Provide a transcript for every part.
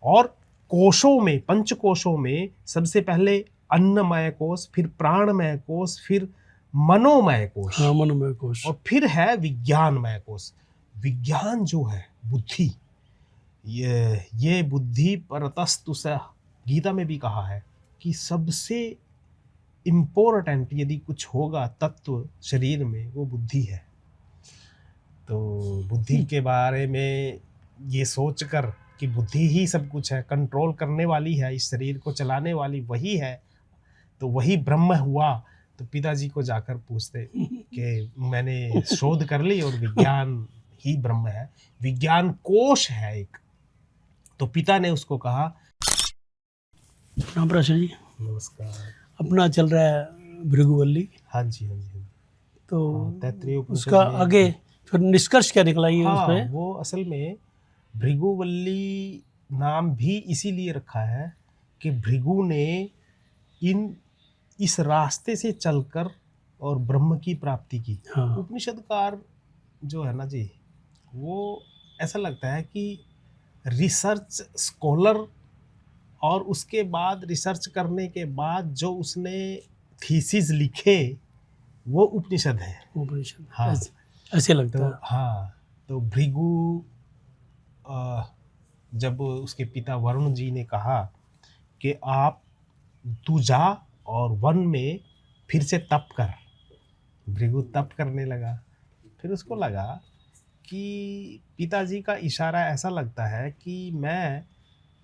और कोशों में, पंचकोशों में सबसे पहले अन्नमय कोश, फिर प्राणमय कोश, फिर मनोमय कोश, हाँ, मनोमय कोश, और फिर है विज्ञानमय कोश। विज्ञान जो है, बुद्धि, ये बुद्धि परतस्तु स, गीता में भी कहा है कि सबसे इम्पोर्टेंट यदि कुछ होगा तत्व शरीर में, वो बुद्धि है। तो बुद्धि के बारे में ये सोचकर कि बुद्धि ही सब कुछ है, कंट्रोल करने वाली है, इस शरीर को चलाने वाली वही है, तो वही ब्रह्म हुआ। तो पिताजी को जाकर पूछते कि मैंने शोध कर ली और विज्ञान ही ब्रह्म है, विज्ञान कोश है एक। तो पिता ने उसको कहा, राम प्रसाद जी नमस्कार। अपना चल रहा है भृगुवल्ली, हाँ जी, हाँ जी, तो तैत्तिरीय उपनिषद उसका में, आगे फिर निष्कर्ष क्या निकला ये हाँ, उसमें? वो असल में भृगुवल्ली नाम भी इसीलिए रखा है कि भृगु ने इस रास्ते से चलकर और ब्रह्म की प्राप्ति की। हाँ। उपनिषदकार जो है ना जी, वो ऐसा लगता है कि रिसर्च स्कॉलर, और उसके बाद रिसर्च करने के बाद जो उसने थीसिस लिखे वो उपनिषद है। उपनिषद, हाँ, ऐसे लगता तो है। हाँ, तो भृगु जब उसके पिता वरुण जी ने कहा कि तू जा और वन में फिर से तप कर, भृगु तप करने लगा। फिर उसको लगा कि पिताजी का इशारा ऐसा लगता है कि मैं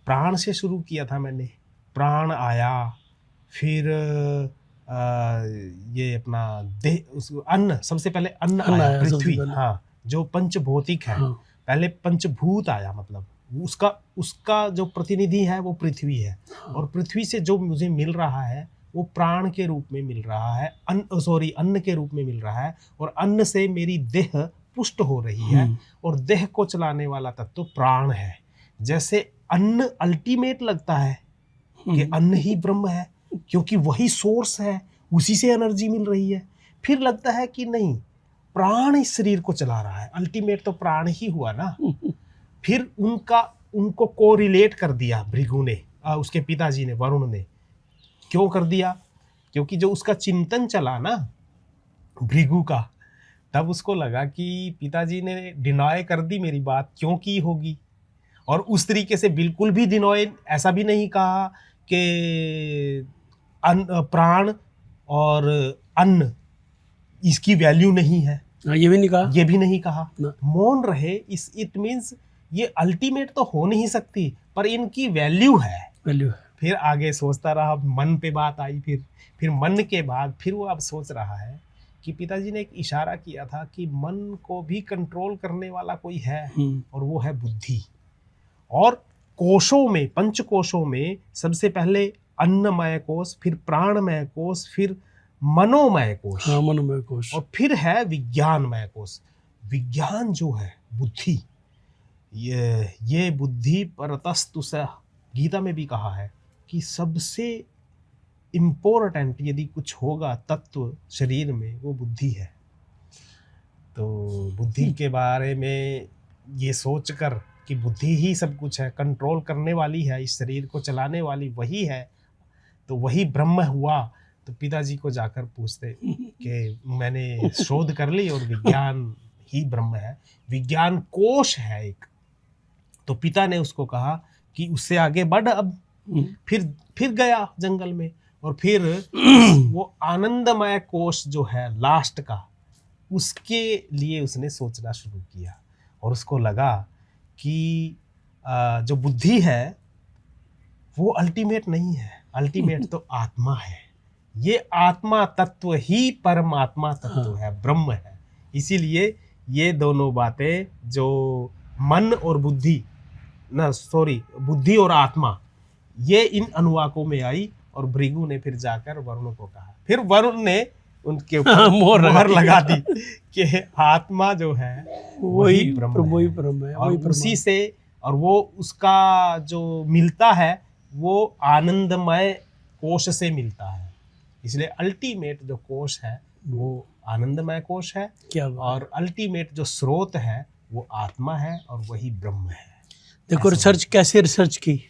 प्राण से शुरू किया था, मैंने प्राण आया, फिर ये अपना देह, उस अन्न, सबसे पहले अन्न आया, पृथ्वी, हाँ, जो पंचभौतिक है। हाँ। पहले पंचभूत आया, मतलब उसका जो प्रतिनिधि है वो पृथ्वी है। हाँ। और पृथ्वी से जो मुझे मिल रहा है वो प्राण के रूप में मिल रहा है, अन्न के रूप में मिल रहा है, और अन्न से मेरी देह पुष्ट हो रही है, और देह को चलाने वाला तत्व तो प्राण है। जैसे अन्न अल्टीमेट लगता है कि अन्न ही ब्रह्म है, क्योंकि वही सोर्स है, उसी से एनर्जी मिल रही है। फिर लगता है कि नहीं, प्राण इस शरीर को चला रहा है, अल्टीमेट तो प्राण ही हुआ ना। फिर उनको कोरिलेट कर दिया भृगु ने, उसके पिताजी ने, वरुण ने। क्यों कर दिया? क्योंकि जो उसका चिंतन चला ना भृगु का, तब उसको लगा कि पिताजी ने डिनाय कर दी मेरी बात, क्यों की होगी। और उस तरीके से बिल्कुल भी डिनाय ऐसा भी नहीं कहा कि प्राण और अन्न इसकी वैल्यू नहीं है, ये भी नहीं कहा, ये भी नहीं कहा, मौन रहे। इट मीन्स ये अल्टीमेट तो हो नहीं सकती, पर इनकी वैल्यू है। फिर आगे सोचता रहा, मन पे बात आई, फिर मन के बाद फिर वो अब सोच रहा है कि पिताजी ने एक इशारा किया था कि मन को भी कंट्रोल करने वाला कोई है, और वो है बुद्धि। और कोशों में, पंचकोशों में सबसे पहले अन्नमय कोश, फिर प्राणमय कोश, फिर मनोमय कोश, हाँ, मनोमय कोश, और फिर है विज्ञानमय कोश। विज्ञान जो है, बुद्धि, ये बुद्धि परतस्तु स, गीता में भी कहा है कि सबसे इम्पोर्टेंट यदि कुछ होगा तत्व शरीर में, वो बुद्धि है। तो बुद्धि के बारे में ये सोचकर कि बुद्धि ही सब कुछ है, कंट्रोल करने वाली है, इस शरीर को चलाने वाली वही है, तो वही ब्रह्म हुआ। तो पिताजी को जाकर पूछते कि मैंने शोध कर ली और विज्ञान ही ब्रह्म है, विज्ञान कोश है एक। तो पिता ने उसको कहा कि उससे आगे बढ़ अब। फिर गया जंगल में, और फिर वो आनंदमय कोश जो है लास्ट का, उसके लिए उसने सोचना शुरू किया। और उसको लगा कि जो बुद्धि है वो अल्टीमेट नहीं है, अल्टीमेट तो आत्मा है। ये आत्मा तत्व ही परमात्मा तत्व है, ब्रह्म है। इसीलिए ये दोनों बातें जो मन और बुद्धि, बुद्धि और आत्मा, ये इन अनुवाकों में आई। और भृगु ने फिर जाकर वरुण को कहा, फिर वरुण ने उनके ऊपर मोहर लगा दी कि आत्मा जो है वही ब्रह्म है, और उसी से, और वो उसका जो मिलता है वो आनंदमय कोश से मिलता है। इसलिए अल्टीमेट जो कोश है वो आनंदमय कोश है, और अल्टीमेट जो स्रोत है वो आत्मा है, और वही ब्रह्म है। देखो रिसर्च कैसे रिसर्च की,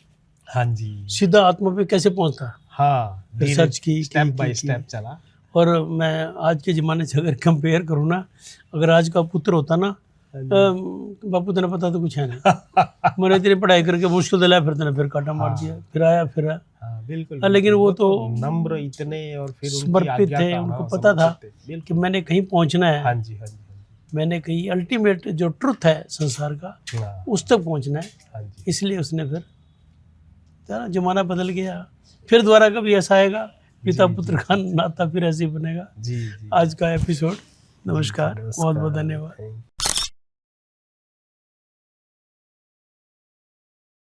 हाँ जी, सीधा आत्मा पे कैसे पहुंचता, हाँ, रिसर्च की स्टेप बाय की। स्टेप चला। और मैं आज के ज़माने से अगर कंपेयर करूँ ना, अगर आज का पुत्र होता ना, बापू तेने पता तो कुछ है नहीं, मैंने इतनी पढ़ाई करके मुश्किल दिलाया, फिर तेने फिर काटा मार दिया, फिर आया फिर आया। हाँ, बिल्कुल, हाँ, लेकिन बिल्कुल, वो तो नम्र इतने और फिर उनकी समर्पित आज्ञा थे, का, उनको हाँ, पता था समर्पित थे, कि बिल्कुल। मैंने कहीं पहुंचना है, हाँ जी, हाँ जी, मैंने कहीं अल्टीमेट जो ट्रुथ है संसार का, हाँ, उस तक पहुंचना है। हाँ जी, इसलिए उसने फिर तेरा जमाना बदल गया, फिर दोबारा कभी ऐसा आएगा, पिता जी, पुत्र का नाता फिर ऐसे ही बनेगा। जी, जी। आज का एपिसोड, नमस्कार, बहुत बहुत नमस्कार, धन्यवाद। थैंक